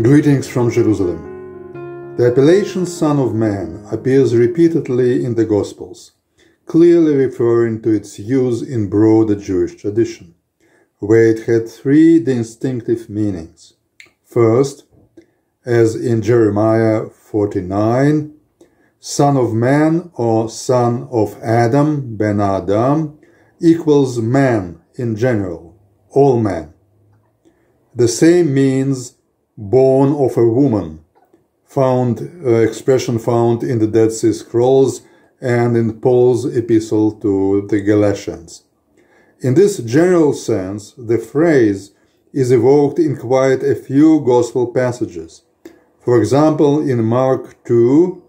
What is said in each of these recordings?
Greetings from Jerusalem. The appellation Son of Man appears repeatedly in the Gospels, clearly referring to its use in broader Jewish tradition, where it had three distinctive meanings. First, as in Jeremiah 49, Son of Man or Son of Adam, Ben Adam, equals man in general, all men. The same means born of a woman, expression found in the Dead Sea Scrolls and in Paul's epistle to the Galatians. In this general sense, the phrase is evoked in quite a few Gospel passages. For example, in Mark 2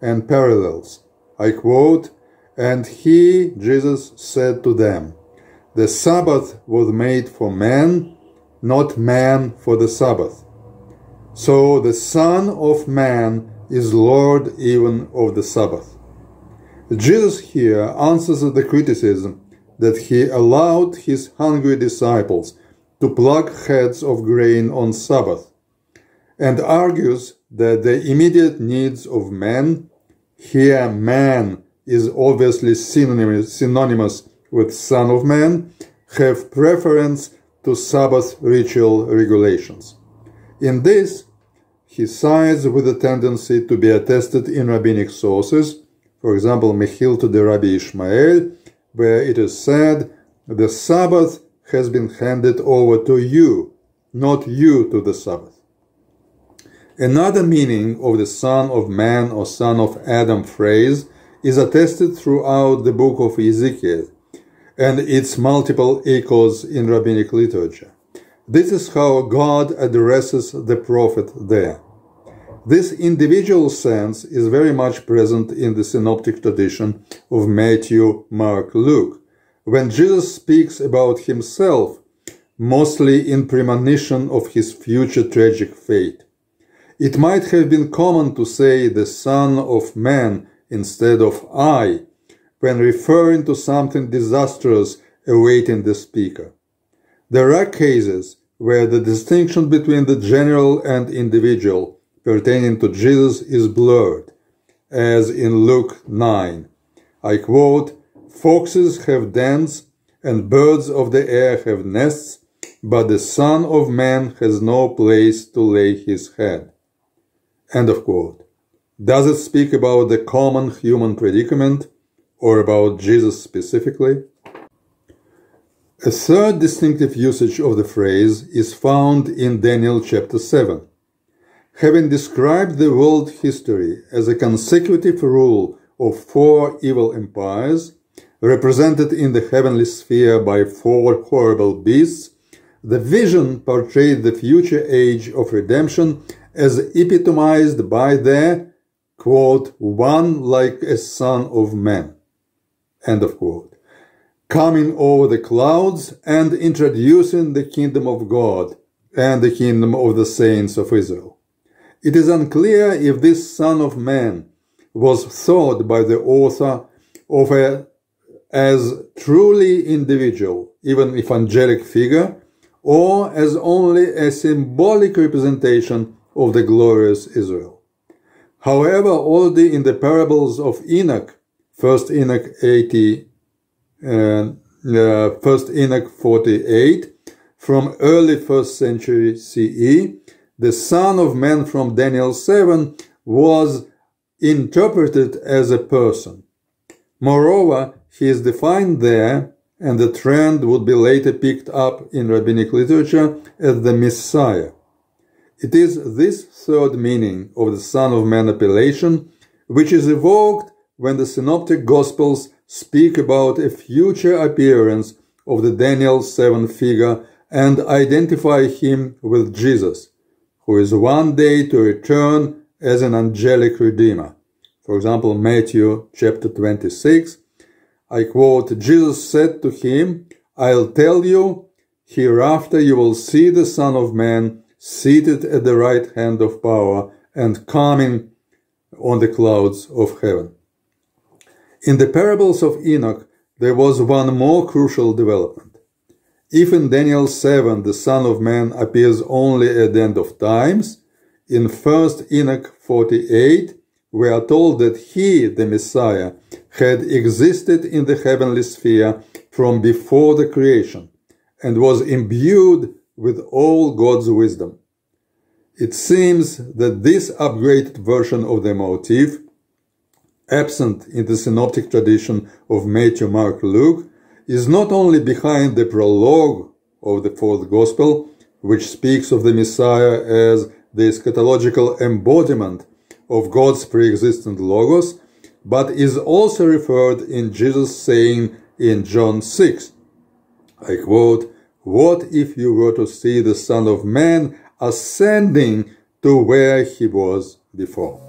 and parallels, I quote, "And he, Jesus, said to them, the Sabbath was made for man, not man for the Sabbath. So the Son of Man is Lord even of the Sabbath." Jesus here answers the criticism that he allowed his hungry disciples to pluck heads of grain on Sabbath, and argues that the immediate needs of man, here man is obviously synonymous with Son of Man, have preference to Sabbath ritual regulations. In this, he sides with the tendency to be attested in rabbinic sources, for example, Mechilta de Rabbi Ishmael, where it is said, "The Sabbath has been handed over to you, not you to the Sabbath." Another meaning of the Son of Man or Son of Adam phrase is attested throughout the book of Ezekiel and its multiple echoes in rabbinic literature. This is how God addresses the prophet there. This individual sense is very much present in the synoptic tradition of Matthew, Mark, Luke, when Jesus speaks about himself, mostly in premonition of his future tragic fate. It might have been common to say the Son of Man instead of I, when referring to something disastrous awaiting the speaker. There are cases where the distinction between the general and individual pertaining to Jesus is blurred, as in Luke 9. I quote, "Foxes have dens and birds of the air have nests, but the Son of Man has no place to lay his head." End of quote. Does it speak about the common human predicament or about Jesus specifically? A third distinctive usage of the phrase is found in Daniel chapter 7. Having described the world history as a consecutive rule of four evil empires, represented in the heavenly sphere by four horrible beasts, the vision portrayed the future age of redemption as epitomized by the, quote, "one like a Son of Man," end of quote, coming over the clouds and introducing the kingdom of God and the kingdom of the saints of Israel. It is unclear if this Son of Man was thought by the author of as truly individual, even if angelic figure, or as only a symbolic representation of the glorious Israel. However, already in the parables of Enoch, 1 Enoch 48, from early 1st century CE, the Son of Man from Daniel 7 was interpreted as a person. Moreover, he is defined there, and the trend would be later picked up in rabbinic literature as the Messiah. It is this third meaning of the Son of Man appellation which is evoked when the Synoptic Gospels speak about a future appearance of the Daniel 7 figure and identify him with Jesus, who is one day to return as an angelic redeemer. For example, Matthew chapter 26, I quote, "Jesus said to him, I'll tell you, hereafter you will see the Son of Man seated at the right hand of power and coming on the clouds of heaven." In the parables of Enoch, there was one more crucial development. If in Daniel 7 the Son of Man appears only at the end of times, In 1 Enoch 48, we are told that he, the Messiah, had existed in the heavenly sphere from before the creation and was imbued with all God's wisdom. It seems that this upgraded version of the motif, absent in the synoptic tradition of Matthew, Mark, Luke, is not only behind the prologue of the fourth gospel, which speaks of the Messiah as the eschatological embodiment of God's pre-existent Logos, but is also referred in Jesus' saying in John 6. I quote, "What if you were to see the Son of Man ascending to where he was before?"